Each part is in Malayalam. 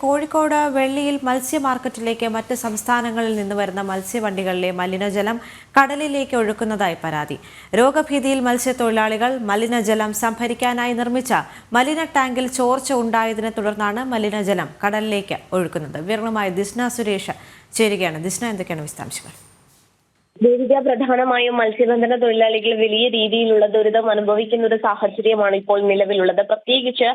കോഴിക്കോട് വെള്ളിയിൽ മത്സ്യ മാർക്കറ്റിലേക്ക് മറ്റ് സംസ്ഥാനങ്ങളിൽ നിന്ന് വരുന്ന മത്സ്യവണ്ടികളിലെ മലിനജലം കടലിലേക്ക് ഒഴുക്കുന്നതായി പരാതി. രോഗഭീതിയിൽ മത്സ്യത്തൊഴിലാളികൾ മലിനജലം സംഭരിക്കാനായി നിർമ്മിച്ച മലിന ടാങ്കിൽ ചോർച്ച ഉണ്ടായതിനെ തുടർന്നാണ് മലിനജലം കടലിലേക്ക് ഒഴുക്കുന്നത്. വിവരങ്ങളുമായി ദിസ്ന സുരേഷ് ചേരുകയാണ്. ദിസ്ന, എന്തൊക്കെയാണ് വിശദാംശങ്ങൾ? ദേവിക, പ്രധാനമായും മത്സ്യബന്ധന തൊഴിലാളികൾ വലിയ രീതിയിലുള്ള ദുരിതം അനുഭവിക്കുന്ന ഒരു സാഹചര്യമാണ് ഇപ്പോൾ നിലവിലുള്ളത്. പ്രത്യേകിച്ച്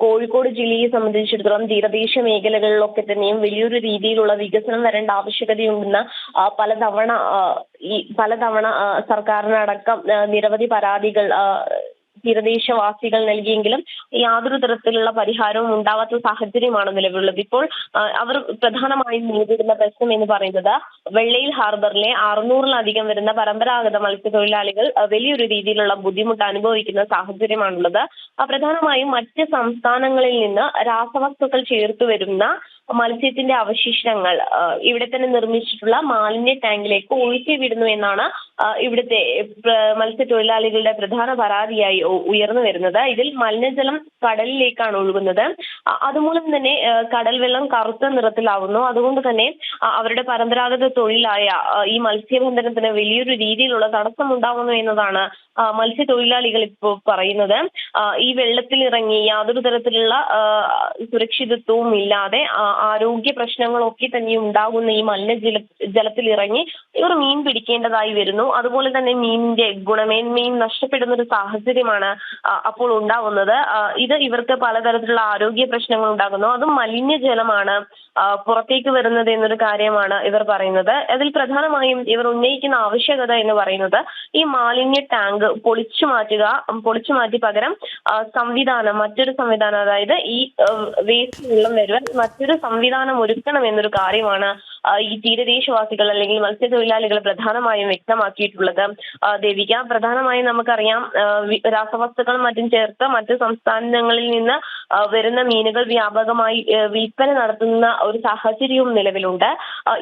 കോഴിക്കോട് ജില്ലയെ സംബന്ധിച്ചിടത്തോളം തീരദേശ മേഖലകളിലൊക്കെ തന്നെയും വലിയൊരു രീതിയിലുള്ള വികസനം വരേണ്ട ആവശ്യകതയുണ്ടെന്ന് പലതവണ സർക്കാരിനടക്കം നിരവധി പരാതികൾ തീരദേശവാസികൾ നൽകിയെങ്കിലും യാതൊരു തരത്തിലുള്ള പരിഹാരവും ഉണ്ടാവാത്ത സാഹചര്യമാണ് നിലവിലുള്ളത്. ഇപ്പോൾ അവർ പ്രധാനമായും നേരിടുന്ന പ്രശ്നം എന്ന് പറയുന്നത് വെള്ളയിൽ ഹാർബറിലെ 600-ലധികം വരുന്ന പരമ്പരാഗത മത്സ്യത്തൊഴിലാളികൾ വലിയൊരു രീതിയിലുള്ള ബുദ്ധിമുട്ട് അനുഭവിക്കുന്ന സാഹചര്യമാണുള്ളത്. പ്രധാനമായും മറ്റ് സംസ്ഥാനങ്ങളിൽ നിന്ന് രാസവസ്തുക്കൾ ചേർത്ത് വരുന്ന മത്സ്യത്തിന്റെ അവശിഷ്ടങ്ങൾ ഇവിടെ തന്നെ നിർമ്മിച്ചിട്ടുള്ള മാലിന്യ ടാങ്കിലേക്ക് ഒഴുക്കി വിടുന്നു എന്നാണ് ഇവിടുത്തെ മത്സ്യത്തൊഴിലാളികളുടെ പ്രധാന പരാതിയായി ഉയർന്നു വരുന്നത്. ഇതിൽ മലിനജലം കടലിലേക്കാണ് ഒഴുകുന്നത്. അതുമൂലം തന്നെ കടൽ വെള്ളം കറുത്ത നിറത്തിലാവുന്നു. അതുകൊണ്ട് തന്നെ അവരുടെ പരമ്പരാഗത തൊഴിലായ ഈ മത്സ്യബന്ധനത്തിന് വലിയൊരു രീതിയിലുള്ള തടസ്സം ഉണ്ടാകുന്നു എന്നതാണ് മത്സ്യത്തൊഴിലാളികൾ ഇപ്പോൾ പറയുന്നത്. ഈ വെള്ളത്തിൽ ഇറങ്ങി യാതൊരു തരത്തിലുള്ള സുരക്ഷിതത്വവും ഇല്ലാതെ ആരോഗ്യ പ്രശ്നങ്ങളൊക്കെ തന്നെ ഉണ്ടാകുന്ന ഈ ജലത്തിൽ ഇറങ്ങി ഇവർ മീൻ പിടിക്കേണ്ടതായി വരുന്നു. അതുപോലെ തന്നെ മീനിന്റെ ഗുണമേന്മയും നഷ്ടപ്പെടുന്ന ഒരു സാഹചര്യമാണ് അപ്പോൾ ഉണ്ടാവുന്നത്. ഇത് ഇവർക്ക് പലതരത്തിലുള്ള ആരോഗ്യ പ്രശ്നങ്ങൾ ഉണ്ടാകുന്നു. അതും മലിനജലമാണ് പുറത്തേക്ക് വരുന്നത് എന്നൊരു കാര്യമാണ് ഇവർ പറയുന്നത്. അതിൽ പ്രധാനമായും ഇവർ ഉന്നയിക്കുന്ന ആവശ്യകത എന്ന് പറയുന്നത് ഈ മാലിന്യ ടാങ്ക് പൊളിച്ചു മാറ്റി പകരം മറ്റൊരു സംവിധാനം, അതായത് ഈ വേസ്റ്റ് വെള്ളം വരുവാൻ മറ്റൊരു സംവിധാനം ഒരുക്കണം എന്നൊരു കാര്യമാണ് ഈ തീരദേശവാസികൾ അല്ലെങ്കിൽ മത്സ്യത്തൊഴിലാളികൾ പ്രധാനമായും വ്യക്തമാക്കിയിട്ടുള്ളത്. ദേവിക, പ്രധാനമായും നമുക്കറിയാം രാസവസ്തുക്കളും മറ്റും ചേർത്ത് മറ്റു സംസ്ഥാനങ്ങളിൽ നിന്ന് വരുന്ന മീനുകൾ വ്യാപകമായി വിൽപ്പന നടത്തുന്ന ഒരു സാഹചര്യവും നിലവിലുണ്ട്.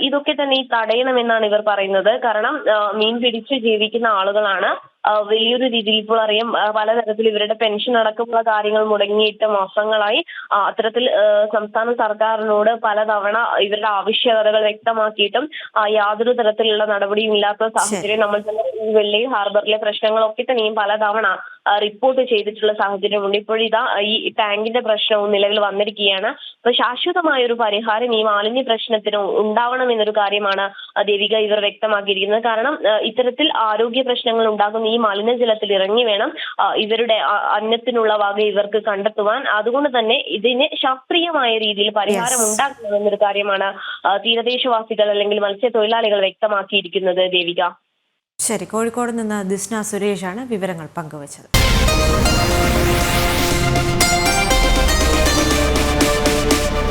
ഇതൊക്കെ തന്നെ തടയണമെന്നാണ് ഇവർ പറയുന്നത്. കാരണം മീൻ പിടിച്ച് ജീവിക്കുന്ന ആളുകളാണ്. വലിയൊരു രീതിയിൽ ഇപ്പോൾ അറിയാം പലതരത്തിൽ ഇവരുടെ പെൻഷൻ അടക്കമുള്ള കാര്യങ്ങൾ മുടങ്ങിയിട്ട് മാസങ്ങളായി. അത്തരത്തിൽ സംസ്ഥാന സർക്കാരിനോട് പലതവണ ഇവരുടെ ആവശ്യകതകൾ വ്യക്തമാക്കിയിട്ടും യാതൊരു തരത്തിലുള്ള നടപടിയും ഇല്ലാത്ത സാഹചര്യം നമ്മൾ തന്നെ ഈ വെള്ളി ഹാർബറിലെ പ്രശ്നങ്ങളൊക്കെ തന്നെയും പലതവണ റിപ്പോർട്ട് ചെയ്തിട്ടുള്ള സാഹചര്യമുണ്ട്. ഇപ്പോഴിതാ ഈ ടാങ്കിന്റെ പ്രശ്നവും നിലവിൽ വന്നിരിക്കുകയാണ്. അപ്പൊ ശാശ്വതമായ ഒരു പരിഹാരം ഈ മാലിന്യ പ്രശ്നത്തിന് ഉണ്ടാവണം എന്നൊരു കാര്യമാണ് ദേവിക ഇവർ വ്യക്തമാക്കിയിരിക്കുന്നത്. കാരണം ഇത്തരത്തിൽ ആരോഗ്യ പ്രശ്നങ്ങൾ ഉണ്ടാകുന്ന ഈ മലിനജലത്തിൽ ഇറങ്ങി വേണം ഇവരുടെ അന്നത്തിനുള്ള വക ഇവർക്ക് കണ്ടെത്തുവാൻ. അതുകൊണ്ട് തന്നെ ഇതിന് ശാസ്ത്രീയമായ രീതിയിൽ പരിഹാരം ഉണ്ടാക്കണമെന്നൊരു കാര്യമാണ് തീരദേശവാസികൾ അല്ലെങ്കിൽ മത്സ്യത്തൊഴിലാളികൾ വ്യക്തമാക്കിയിരിക്കുന്നത്. ദേവിക, ശരി. കോഴിക്കോട് നിന്ന് ദിസ്ന സുരേഷാണ് വിവരങ്ങൾ പങ്കുവച്ചത്.